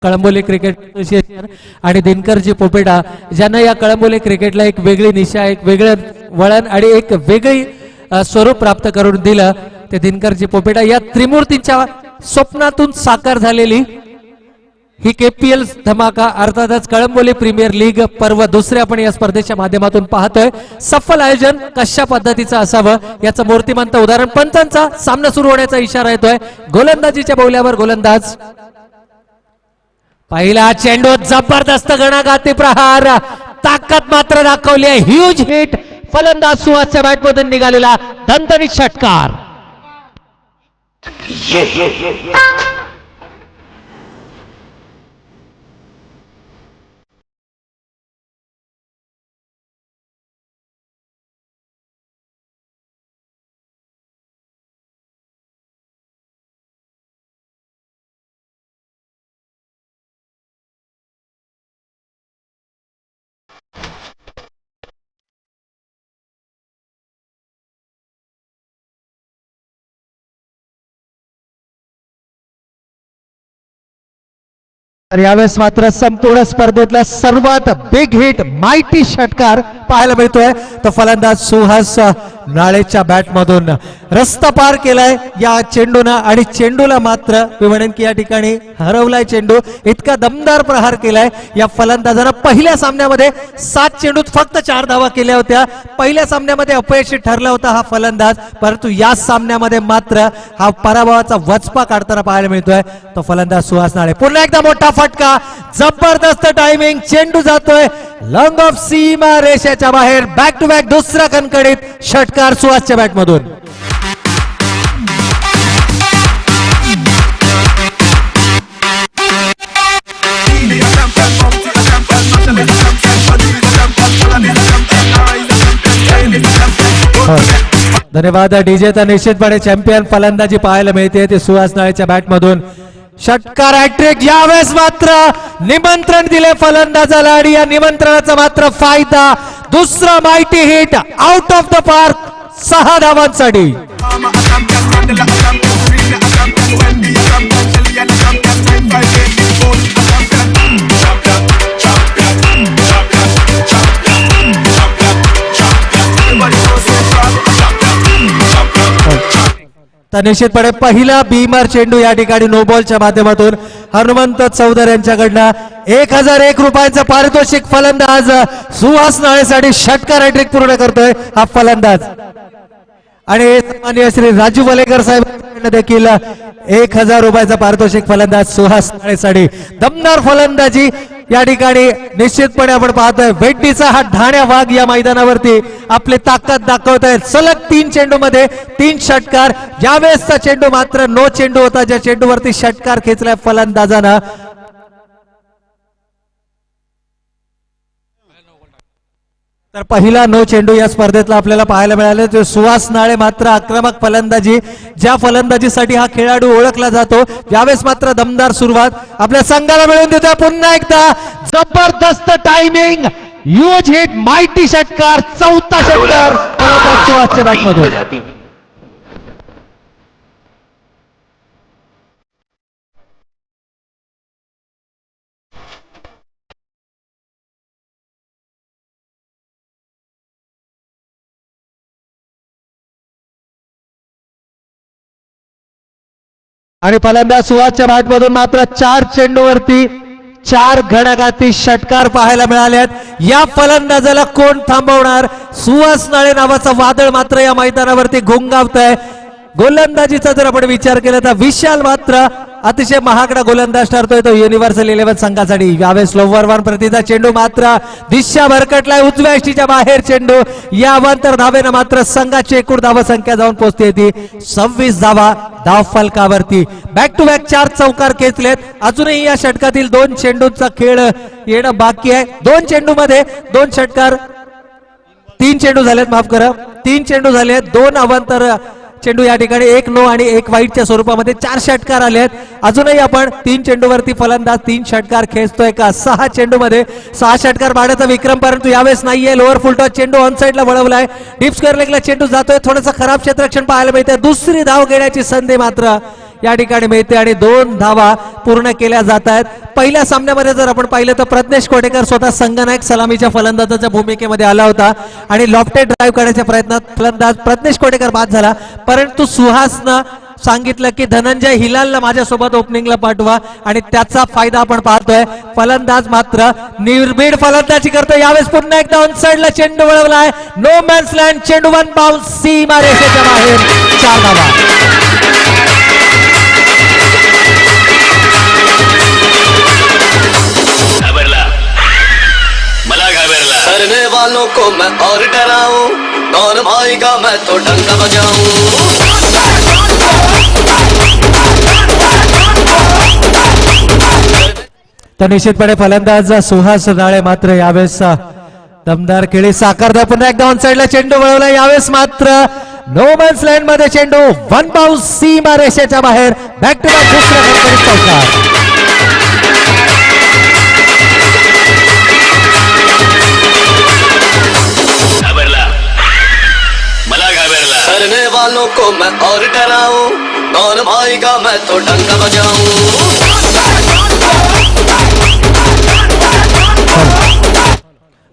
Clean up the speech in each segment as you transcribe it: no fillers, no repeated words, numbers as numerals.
Kalamboli cricket association आणि दिनकरजी पोपेटा ज्यांना या कळंबोली क्रिकेटला एक वेगळी निशा, एक वेगळं वळण आणि एक वेगळी स्वरूप प्राप्त करून दिलं ते दिनकरजी पोपेटा या त्रिमूर्तींच्या स्वप्नातून साकार झालेली ही केपीएल धमाका अर्थातच कळंबोली प्रीमियर लीग पर्व दुसरे आपण या स्पर्धेच्या माध्यमातून पाहतोय। सफल आयोजन कशा पद्धतीचं असावं याचं मूर्तिमंत उदाहरण पंचांचा सामना सुरू होण्याचा इशारा येतोय। गोलंदाजीच्या बोल्यावर गोलंदाज पहिला चेंडू जबरदस्त गणाघाती प्रहार ताकद मात्र दाखवली आहे। ह्यूज हिट फलंदाज सुहासच्या बॅट मधून निघालेला दणदणीत षटकार। तर यावेळेस मात्र संपूर्ण स्पर्धेतला सर्वात बिग हिट माइटी षटकार पाहायला मिळतोय। तो फलंदाज सुहास नाळेच्या बॅट मधून रस्ता पार केलाय या चेंडूने आणि चेंडूला मात्र मी म्हणेन की या ठिकाणी हरवलाय चेंडू। इतका दमदार प्रहार केलाय या फलंदाजाने। पहिल्या सामन्यामध्ये 7 चेंडूत फक्त 4 धावा केल्या होत्या। पहिल्या सामन्यामध्ये अपयशी ठरला होता हा फलंदाज, परंतु या सामन्यामध्ये मात्र हा पराभवाचा वचपा काढताना पाहायला मिळतोय तो फलंदाज सुहास नाळे। पुन्हा एकदा मोठा फटका, जबरदस्त टायमिंग, चेंडू जातोय लॉंग ऑफ सीमा रेषेच्या बाहेर। बॅक टू बॅक दुसरा कणखडीत षटकार सुहासच्या बॅट मधून। धन्यवाद डीजे। तर निश्चितपणे चॅम्पियन फलंदाजी पाहायला मिळते ते सुहास नाळेच्या बॅट मधून। षटकार हॅट्रिक, यावेळेस मात्र निमंत्रण दिले फलंदाजाला आणि या निमंत्रणाचा मात्र फायदा। दुसरा mighty hit out of the park 6 धावांसाठी। तर निश्चितपणे पहिला बीमर चेंडू या ठिकाणी नो बॉलच्या माध्यमातून हनुमंत चौधर यांच्याकडनं 1001 रुपयांचं पारितोषिक फलंदाज सुहास नाळेसाठी षटकार हॅट्रिक पूर्ण करतोय हा फलंदाज। आणि माननीय श्री राजू वलेकर साहेब देखील 1000 रुपयाचं पारितोषिक फलंदाज सुहास नाळेसाठी। दमदार फलंदाजी या ठिकाणी निश्चितपणे आपण पाहतोय। वेड्डीचा हा ढाण्या वाघ या मैदानावरती आपली ताकद दाखवत आहे। सलग 3 चेंडू मध्ये 3 षटकार। यावेळेसचा चेंडू मात्र नो चेंडू होता ज्या चेंडूवरती षटकार खेचलाय फलंदाजानं। तर पहिला नो चेंडू या स्पर्धेतला आपल्याला पाहायला मिळाले। जो सुहास नाळे मात्र आक्रमक फलंदाजी, ज्या फलंदाजीसाठी हा खेळाडू ओळखला जातो, यावेळेस मात्र दमदार सुरुवात आपल्या संघाला मिळवून देतोय। पुन्हा एकदा जबरदस्त टायमिंग, ह्यूज हिट माइटी षटकार, चौथा षटकार सुहासच्या बॅटमधून। आणि फलंदाज सुहासच्या बॅटमधून मात्र 4 चेंडूवरती 4 घणाघाती षटकार पाहायला मिळाले। या फलंदाजाला कोण थांबवणार? सुहास नाळे नावाचा वादळ मात्र या मैदानावरती घोंगावत आहे। गोलंदाजीचा जर आपण विचार केला तर विशाल मात्र अतिशय महागडा गोलंदाज ठरतोय तो युनिव्हर्सल 11 संघासाठी। यावेळेस लोवर वन प्रतीचा चेंडू मात्र दिशा भरकटलाय उजव्या यष्टीच्या बाहेर चेंडू। या अवांतर धावेनं मात्र संघाची एकूण धाव संख्या जाऊन पोहोचते ती 26 धावा धाव फलकावरती। बॅक टू बॅक 4 चौकार खेचलेत। अजूनही या षटकातील 2 चेंडूंचा खेळ येणं बाकी आहे। 2 चेंडू मध्ये 2 षटकार, 3 चेंडू झालेत, माफ करा 3 चेंडू झाले, 2 अवांतर चेंडू या ठिकाणी 1 नो आणि 1 वाईटच्या स्वरूपामध्ये 4 षटकार आले आहेत। अजूनही आपण 3 चेंडूवरती फलंदाज 3 षटकार खेचतोय का? 6 चेंडूमध्ये 6 षटकार बाळाचा विक्रम, परंतु यावेळेस नाहीये। लोअर फुल टॉस चेंडू ऑन साइडला वळवलाय, डीप स्क्वेअर लेगला चेंडू जातोय, थोडंसं खराब क्षेत्ररक्षण पाहायला मिळतंय। दुसरी धाव घेण्याची संधी मात्र या ठिकाणी मिळते आणि 2 धावा पूर्ण केल्या जात आहेत। पहिल्या सामन्यामध्ये जर आपण पाहिलं तर प्रज्ञेश कोटेकर स्वतः संघनायक सलामीच्या फलंदाजाच्या भूमिकेमध्ये आला होता आणि लॉफ्टेड ड्राईव्ह करण्याच्या प्रयत्नात फलंदाज प्रज्ञेश कोटेकर बाद झाला, परंतु सुहासनं सांगितलं की धनंजय हिलालला माझ्यासोबत ओपनिंगला पाठवा आणि त्याचा फायदा आपण पाहतोय। फलंदाज मात्र निर्भीड फलंदाजी करतो। यावेळेस पुन्हा एकदा ऑन साइडला चेंडू वळवलाय, नो मॅन्स लँड, चेंडू 1 बाउन्स सीमा रेषेच्या बाहेर, 4 धावा। डरने वालों को मैं और डराऊं, कौन भाईगा मैं तो डंका बजाऊं। तर निश्चितपणे फलंदाज सुहास नाळे मात्र यावेळेस दमदार खेळी साकारदा। पुन्हा एकदा ऑन साइडला चेंडू वळवला, यावेळेस मात्र नो मॅन्स लँड मध्ये चेंडू 1 बाउन्स सीमा रेषेच्या बाहेर, बॅक टू बॅक दुसरा खरखरीत चौकार। डरने वालों को मैं और डराऊं, कौन भाईगा मैं तो डंका बजाऊं।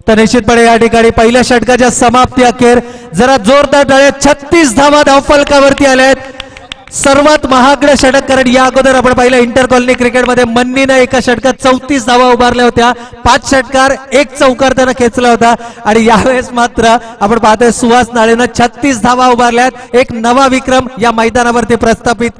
तर निश्चितपणे या ठिकाणी पहिल्या षटकाच्या समाप्ती अखेर जरा जोरदार टाळ्या, 36 धावा धावफलकावरती आल्यात। सर्वात महागडे षटक, कारण या अगोदर आपण पाहिलं इंटर कॉलनी क्रिकेटमध्ये मन्नीनं एका षटकात 34 धावा उभारल्या होत्या, 5 षटकार 1 चौकार त्यानं खेचला होता आणि यावेळेस मात्र आपण पाहतोय सुहास नाळेनं 36 धावा उभारल्यात, एक नवा विक्रम या मैदानावरती प्रस्थापित